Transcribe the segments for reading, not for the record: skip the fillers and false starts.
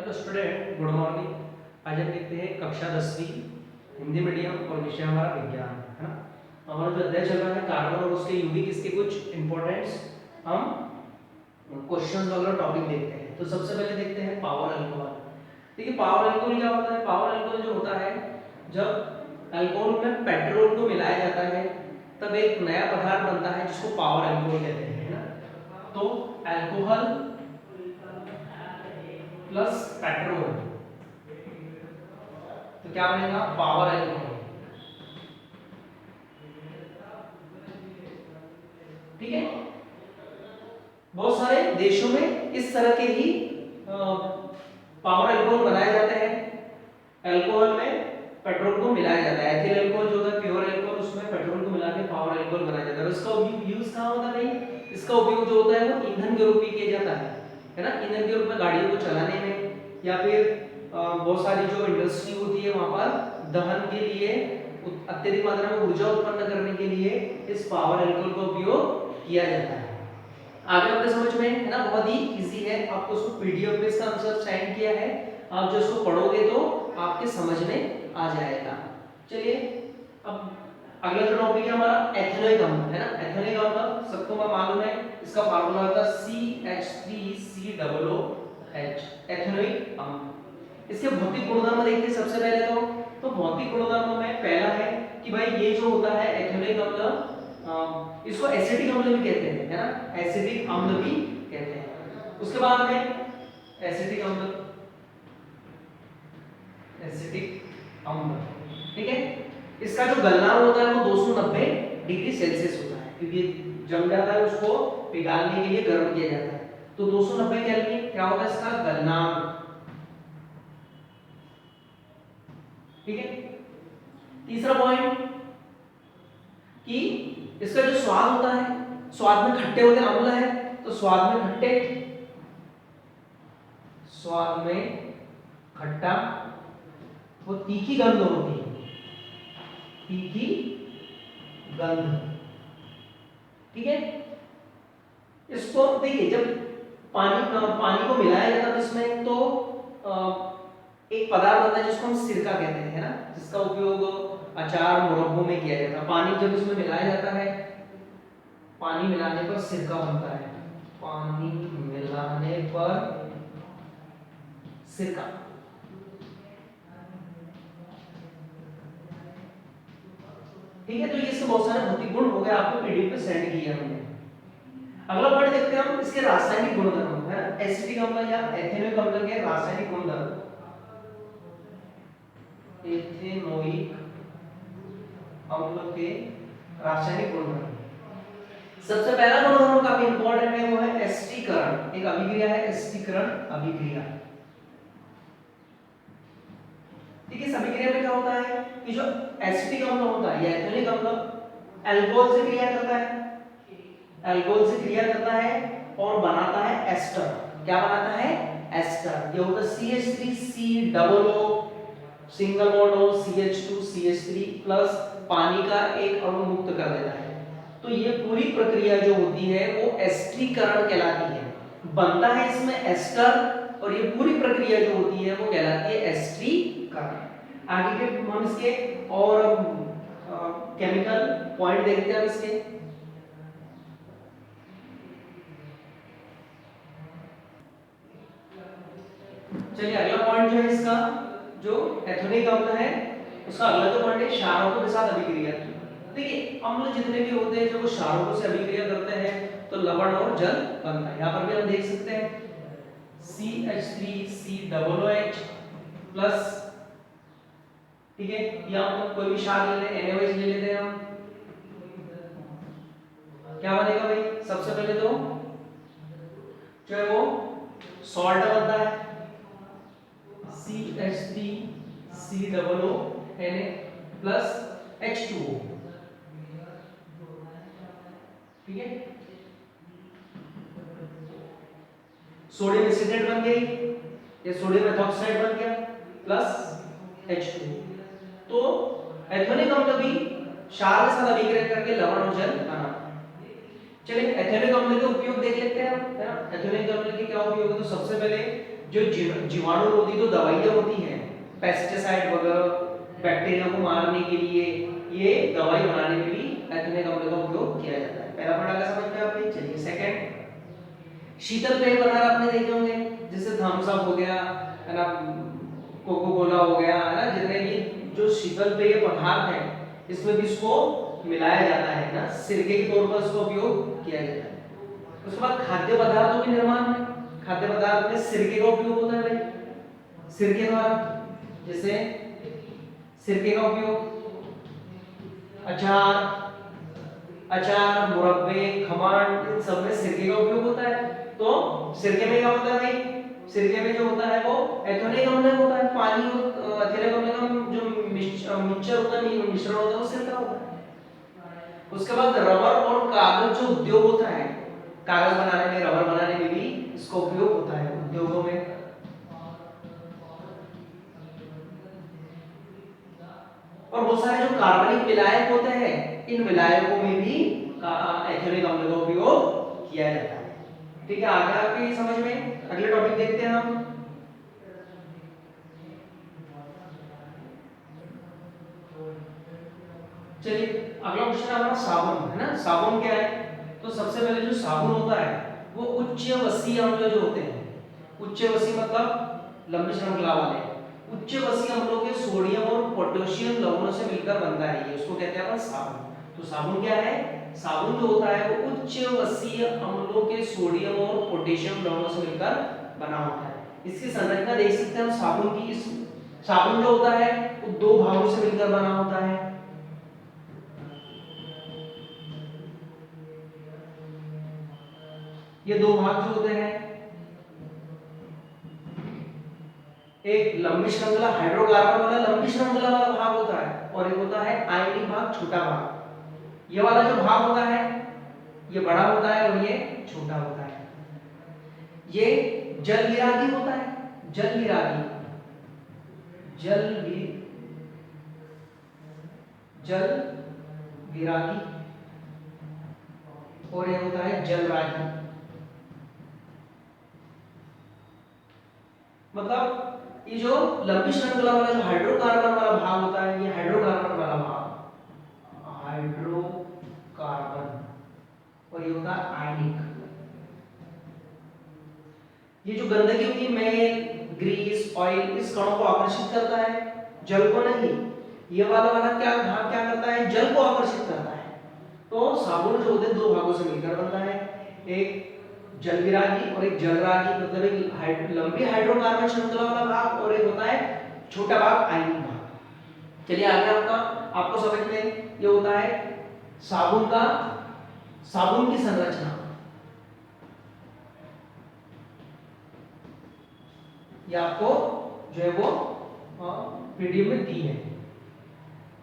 Hello student, good morning. आज हम देखते हैं कक्षा 10वीं हिंदी मीडियम और विषय हमारा विज्ञान है ना। हमारा जो अध्याय चल रहा है कार्बन और उसके यौगिक, इसके कुछ इंपॉर्टेंट्स हम क्वेश्चंस वगैरह टॉपिक देखते हैं। तो सबसे पहले देखते हैं पावर अल्कोहल। देखिए पावर अल्कोहल क्या होता है। पावर अल्कोहल जो होता है, जब अल्कोहल में पेट्रोल को मिलाया जाता है तब एक नया पदार्थ बनता है जिसको पावर अल्कोहल कहते हैं, है ना। तो अल्कोहल प्लस पेट्रोल तो क्या बनेगा, पावर अल्कोहल। ठीक है, बहुत सारे देशों में इस तरह के ही पावर अल्कोहल बनाए जाते हैं। अल्कोहल में पेट्रोल को मिलाया जाता है। एथिल अल्कोहल जो होता है प्योर अल्कोहल, उसमें पेट्रोल को मिला के पावर अल्कोहल बनाया जाता है। इसका यूज कहाँ होता है भाई, इसका उपयोग जो होता है वो ईंधन के रूप में किया जाता है ना। ईंधन के रूप में गाड़ियों को चलाने में, या फिर बहुत सारी जो इंडस्ट्री होती है वहां पर दहन के लिए, अत्यधिक मात्रा में ऊर्जा उत्पन्न करने के लिए इस पावर अल्कोहल का उपयोग किया जाता है। आगे आपके समझ में है ना, बहुत ही इजी है। आपको उसको पीडीएफ में इसका आंसर सेंड किया है, आप जो इसको पढ़ोगे तो आपके समझ में आ जाएगा। चलिए अब अगला जो टॉपिक है हमारा एथेनोइक अम्ल है ना। एथेनोइक अम्ल सबको मालूम है, इसका फार्मूला होता है CH3COOH, एथेनोइक अम्ल। इसके भौतिक गुणधर्म देखिए सबसे पहले तो भौतिक गुणधर्म में पहला है कि भाई ये जो होता है एथेनोइक अम्ल, इसको एसिडिक अम्ल भी कहते हैं, है ना। एसिडिक अम्ल भी कहते हैं। उसके बाद में एसिडिक अम्ल, एसिडिक अम्ल, ठीक है। इसका जो गलनांक होता है वो 290 डिग्री सेल्सियस होता है, क्योंकि जम जाता है, उसको पिघालने के लिए गर्म किया जाता है। तो 290 केल्विन क्या होता है इसका गलनांक, ठीक है। तीसरा पॉइंट कि इसका जो स्वाद होता है, स्वाद में खट्टे होते हैं, अम्ल है तो स्वाद में खट्टे, स्वाद में खट्टा, वो तीखी गंध होती है, तीखी गंध, ठीक है। इसको देखिए जब पानी को मिलाया जाता है इसमें तो एक पदार्थ बनता है जिसको हम सिरका कहते हैं, है ना, जिसका उपयोग अचार मुरब्बों में किया जाता है। पानी जब इसमें मिलाया जाता है, पानी मिलाने पर सिरका बनता है, पानी मिलाने पर सिरका। ठीक है, तो ये इसके बहुत सारे भौतिक गुण हो गए, आपको पीडीएफ पे सेंड किया हमने। अगला पॉइंट देखते हैं हम इसके रासायनिक गुणधर्म, है ना। एसिटिक अम्ल या एथेनोइक अम्ल के रासायनिक गुणधर्म, एथेनोइक अम्ल के रासायनिक गुणधर्म। सबसे पहला गुणधर्म काफी इंपॉर्टेंट है, वो है एस्टीकरण। एक अभिक्रिया है एस्टीकरण अभिक्रिया। ठीक है, इस अभिक्रिया में क्या होता है कि जो एसिटिक अम्ल होता है या एथेनोइक अम्ल अल्कोहल से क्रिया करता है, अल्कोहल से क्रिया करता है और बनाता है एस्टर। क्या बनाता है, एस्टर। ये होता है CH3COO सिंगल बॉन्ड हो, CH2CH3 प्लस पानी का एक अणु मुक्त कर देता है। तो ये पूरी प्रक्रिया जो होती है वो एस्टीकरण कहलाती है। बनता है इसमें एस्टर और ये पूरी प्रक्रिया जो होती है वो कहलाती है एस्टीकरण। आगे के हम इसके और केमिकल पॉइंट देखते हैं इसके। चलिए अगला पॉइंट जो है इसका, जो एथेनोइक अम्ल है उसका अगला जो पॉइंट है क्षारकों के साथ अभिक्रिया। देखिए अम्ल जितने भी होते हैं जब वो क्षारकों से अभिक्रिया करते हैं तो लवण और जल बनता है। यहाँ पर भी हम देख सकते हैं CH3COOH प्लस, ठीक है, या हम कोई भी क्षार ले लें, NaOH ले लेते हैं हम, क्या बनेगा भाई, सबसे पहले तो जो है वो सॉल्ट बनता है CH3COONA प्लस H2O, ठीक है। सोडियम एसिटेट बन गई, ये सोडियम एथॉक्साइड बन गया प्लस H2O। तो एथेनोइक अम्ल भी क्षार के साथ अभिक्रिया करके लवण और जल बनाता है। चलिए एथेनोइक अम्ल के उपयोग देख लेते हैं हम, है ना। एथेनोइक अम्ल के क्या उपयोग है, तो सबसे पहले जो जीवाणुरोधी तो दवाइयाँ होती हैं, पेस्टिसाइड वगैरह बैक्टीरिया को मारने के लिए, ये दवाई बनाने में भी एथेनिक अम्ल का उपयोग किया जाता है। पहला पढ़ा का समझ में आपने। चलिए सेकंड, शीतल पेय पदार्थ आपने देखे होंगे, जैसे थम्स अप हो गया है ना, कोको कोला हो गया है ना, जितने भी जो शीतल पेय पदार्थ है इसमें भी इसको मिलाया जाता है ना, सिरके के तौर पर इसका उपयोग किया जाता है। उसके बाद खाद्य पदार्थों के निर्माण में, खाद्य पदार्थ में सिरके का उपयोग होता है भाई, सिरके द्वारा, जैसे सिरके का उपयोग अचार, मुरब्बे, खमण, इन सब में सिरके का उपयोग होता है। तो सिरके में क्या होता है भाई, सिरके में जो होता है वो एथेनिक अम्ल होता है, पानी और एथेनिक अम्ल का जो मिक्सचर होता है, मिश्रण होता है, वो सिरका होता है। उसके बाद रबर और कागज जो उद्योग होता है, कागज बनाने में, रबर बनाने में भी इसका उपयोग होता है उद्योगों में। और बहुत सारे जो कार्बनिक विलायक होते हैं, इन विलायकों में भी एथेनिक अम्ल का उपयोग किया जाता है। ठीक है, आगे आपके समझ में। अगले टॉपिक देखते हैं हम। चलिए अगला क्वेश्चन है हमारा साबुन, है ना। साबुन क्या है, तो सबसे पहले जो साबुन होता है वो उच्च वसीय अम्ल जो होते हैं, उच्च वसीय मतलब लंबी श्रृंखला वाले, उच्च वसीय अम्लों के सोडियम और पोटेशियम लवणों से मिलकर बनता है, ये उसको कहते हैं अपन साबुन। तो साबुन क्या है, साबुन जो होता है वो उच्च वसीय अम्लों के सोडियम और पोटेशियम लवणों से मिलकर बना होता है। इसकी संरचना देख सकते हैं हम साबुन की। इस साबुन जो होता है वो दो भागों से मिलकर बना होता है। ये दो भाग जो होते हैं, एक लंबी श्रृंखला हाइड्रोकार्बन वाला लंबी श्रृंखला वाला भाग होता है, और एक होता है आयनिक भाग, छोटा भाग। ये वाला जो भाग होता है ये बड़ा होता है और ये छोटा होता है। ये जल विरागी होता है, जल विरागी, जल विरागी, और ये होता है जलरागी। मतलब ये जो लंबी श्रृंखला वाला जो हाइड्रोकार्बन वाला भाग होता है, ये हाइड्रोकार्बन वाला भाग, हाइड्रोकार्बन, और ये होता है आयनिक। ये जो गंदगी होती है, मेल, ग्रीस, ऑयल, इस कणों को आकर्षित करता है, जल को नहीं। ये वाला क्या भाग क्या करता है, जल को आकर्षित करता है। तो साबुन जो होते हैं दो भागों से मिलकर बनता है, एक जल विरागी और एक जलरागी, मतलब एक लंबी हाइड्रोकार्बन श्रृंखला वाला भाग और एक होता है छोटा भाग आयनिक भाग। चलिए आगे आपको समझ में ये होता है साबुन की संरचना। ये आपको जो है वो पीडीएफ में दी है।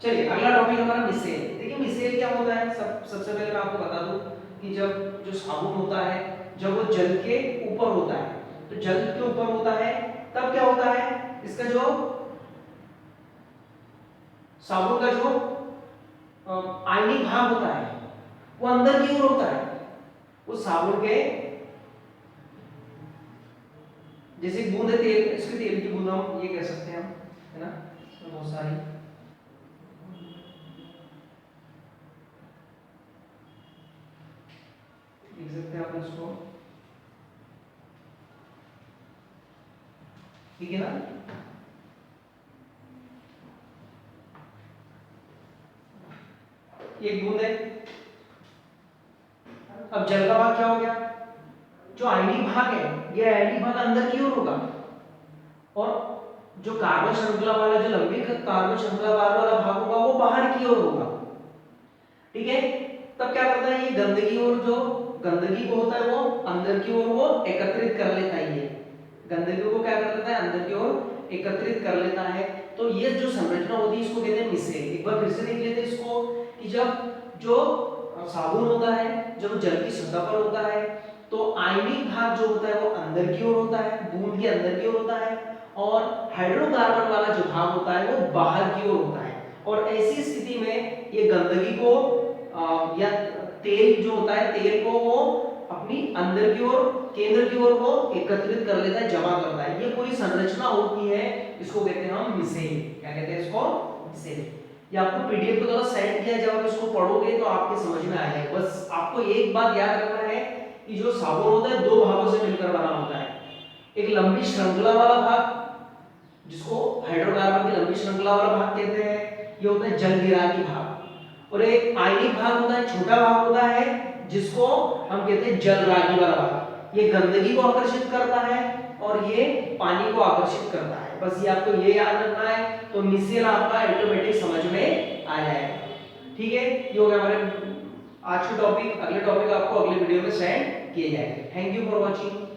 चलिए अगला टॉपिक हमारा मिसेल। देखिए मिसेल क्या होता है, सबसे पहले मैं आपको बता दूं कि जब जो साबुन होता है जब वो जल के ऊपर होता है, तो जल के ऊपर होता है तब क्या होता है, इसका जो साबुन का जो आयनिक भाग होता है वो अंदर की ओर होता है। उस साबुन के जैसे बूंद है तेल, इसके तेल की बूंद हम ये कह सकते हैं हम, है ना, इसमें बहुत सारी देख सकते हैं आप इसको, ठीक है ना। एक बूंद है। अब जल का भाग क्या हो गया, जो आयनिक भाग है ये आयनिक भाग अंदर की ओर होगा, और जो कार्बन श्रृंखला वाला जो लंबी कार्बन श्रृंखला वाला भाग होगा वो बाहर की ओर होगा। ठीक है, तब क्या करता है, ये गंदगी और जो गंदगी को होता है वो अंदर की ओर वो एकत्रित कर लेता है, ये गंदगी को क्या कर लेता है अंदर की ओर एकत्रित कर लेता है। तो ये जो संरचना होती है इसको कहते हैं मिसेल। एक बार फिर से देख लेते हैं इसको कि जब जो साबुन होता है जब जल की सतह पर होता है तो आयनिक भाग जो होता है वो अंदर की ओर होता है, बूंद के अंदर की ओर होता है, और हाइड्रोकार्बन वाला जो भाग होता है वो बाहर की ओर होता है। और ऐसी स्थिति में ये गंदगी को या तेल जो होता है तेल को वो अपनी अंदर की ओर, केंद्र की ओर वो एकत्रित कर लेता है, जमा करता है। ये पूरी संरचना होती है, इसको कहते हैं हम मिसेल। क्या कहते हैं इसको? मिसेल। ये आपको पीडीएफ पे थोड़ा सेंड किया, जब आप इसको पढ़ोगे तो आपके समझ में आएगा। बस आपको एक बात याद रखना है कि जो साबुन होता है दो भागों से मिलकर बना होता है। एक लंबी श्रृंखला वाला भाग, जिसको हाइड्रोकार्बन की लंबी श्रृंखला वाला भाग कहते हैं, ये होता है जलविरागी भाग। और एक आयनिक भाग होता है, छोटा भाग होता है, जिसको हम कहते हैं जलरागी वाला भाग। ये गंदगी को आकर्षित करता है और ये पानी को आकर्षित करता है। बस ये आपको ये याद रखना है, तो मिसेल आपका ऑटोमेटिक समझ में आ जाएगा। ठीक है, ये हो गया हमारे आज के टॉपिक। अगले टॉपिक आपको अगले वीडियो में सेंड किए जाएंगे। Thank you for watching.